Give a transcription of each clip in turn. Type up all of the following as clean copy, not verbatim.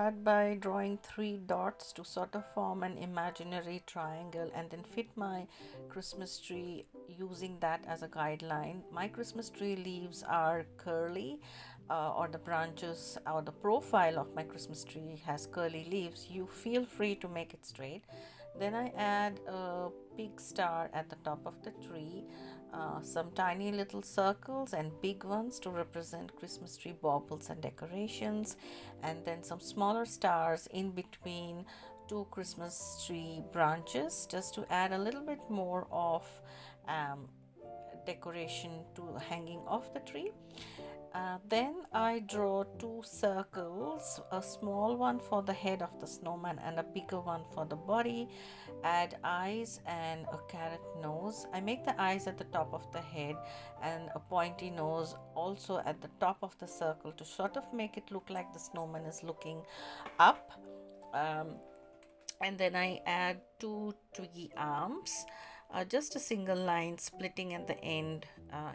start by drawing 3 dots to sort of form an imaginary triangle and then fit my Christmas tree using that as a guideline. My Christmas tree leaves are curly, or the branches or the profile of my Christmas tree has curly leaves. You feel free to make it straight. Then I add a big star at the top of the tree, some tiny little circles and big ones to represent Christmas tree baubles and decorations, and then some smaller stars in between two Christmas tree branches just to add a little bit more of decoration to hanging off the tree. Then I draw 2 circles, a small one for the head of the snowman and a bigger one for the body. Add eyes and a carrot nose. I make the eyes at the top of the head and a pointy nose also at the top of the circle to sort of make it look like the snowman is looking up. And then I add 2 twiggy arms, just a single line splitting at the end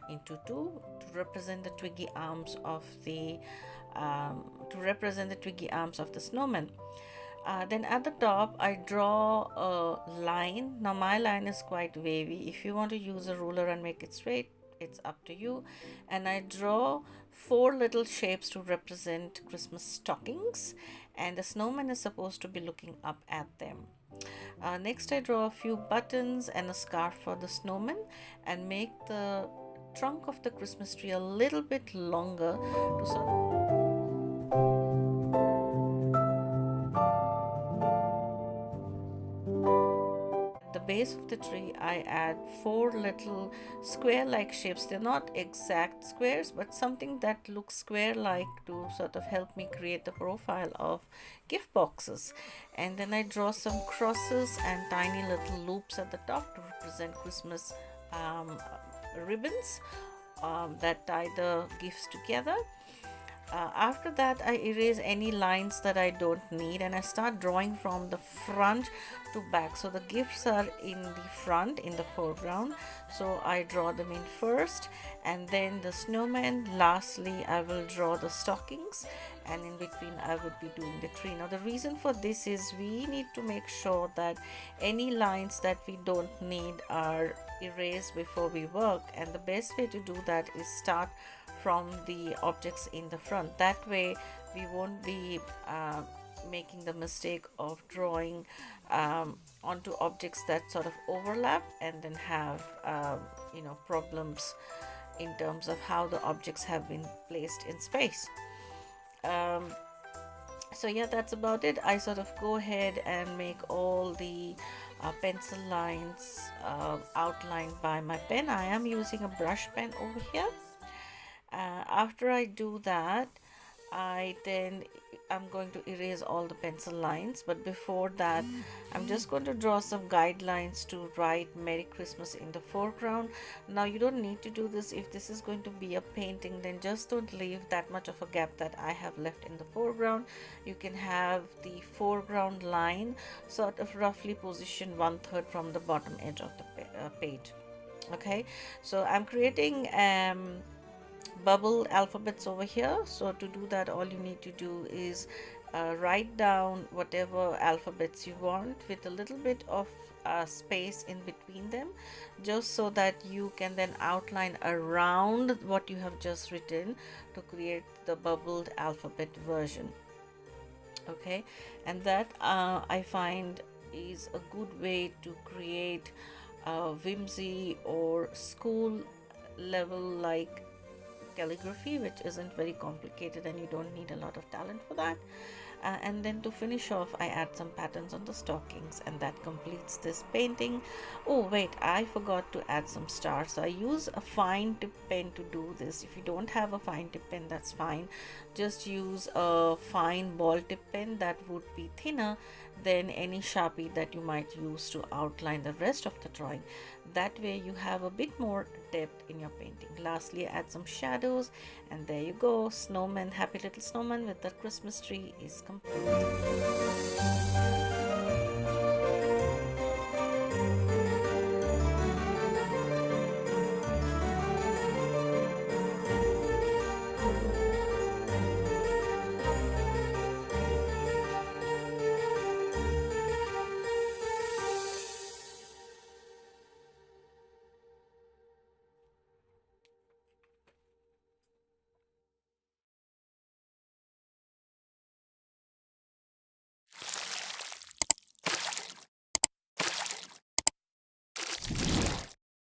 into two to represent the twiggy arms of the snowman. Then at the top I draw a line. Now my line is quite wavy. If you want to use a ruler and make it straight, it's up to you. And I draw 4 little shapes to represent Christmas stockings, and the snowman is supposed to be looking up at them. Next I draw a few buttons and a scarf for the snowman and make the trunk of the Christmas tree a little bit longer to sort of base of the tree. I add 4 little square like shapes. They're not exact squares, but something that looks square like to sort of help me create the profile of gift boxes. And then I draw some crosses and tiny little loops at the top to represent Christmas ribbons that tie the gifts together. After that I erase any lines that I don't need and I start drawing from the front to back. So the gifts are in the front, in the foreground, so I draw them in first, and then the snowman. Lastly I will draw the stockings, and in between I would be doing the tree. Now the reason for this is we need to make sure that any lines that we don't need are erased before we work, and the best way to do that is start from the objects in the front. That way we won't be making the mistake of drawing onto objects that sort of overlap and then have problems in terms of how the objects have been placed in space. So yeah, that's about it. I sort of go ahead and make all the pencil lines outlined by my pen. I am using a brush pen over here. After I do that, I'm going to erase all the pencil lines, but before that I'm just going to draw some guidelines to write Merry Christmas in the foreground. Now you don't need to do this. If this is going to be a painting, then just don't leave that much of a gap that I have left in the foreground. You can have the foreground line sort of roughly positioned 1/3 from the bottom edge of the page. Okay, so I'm creating bubble alphabets over here. So to do that, all you need to do is write down whatever alphabets you want with a little bit of space in between them, just so that you can then outline around what you have just written to create the bubbled alphabet version. Okay, and that I find is a good way to create whimsy or school level like calligraphy, which isn't very complicated and you don't need a lot of talent for that. And then to finish off, I add some patterns on the stockings, and that completes this painting. Oh wait, I forgot to add some stars. So I use a fine tip pen to do this. If you don't have a fine tip pen, that's fine. Just use a fine ball tip pen that would be thinner than any Sharpie that you might use to outline the rest of the drawing. That way you have a bit more depth in your painting. Lastly, add some shadows, and there you go. Snowman, happy little snowman with the Christmas tree is complete.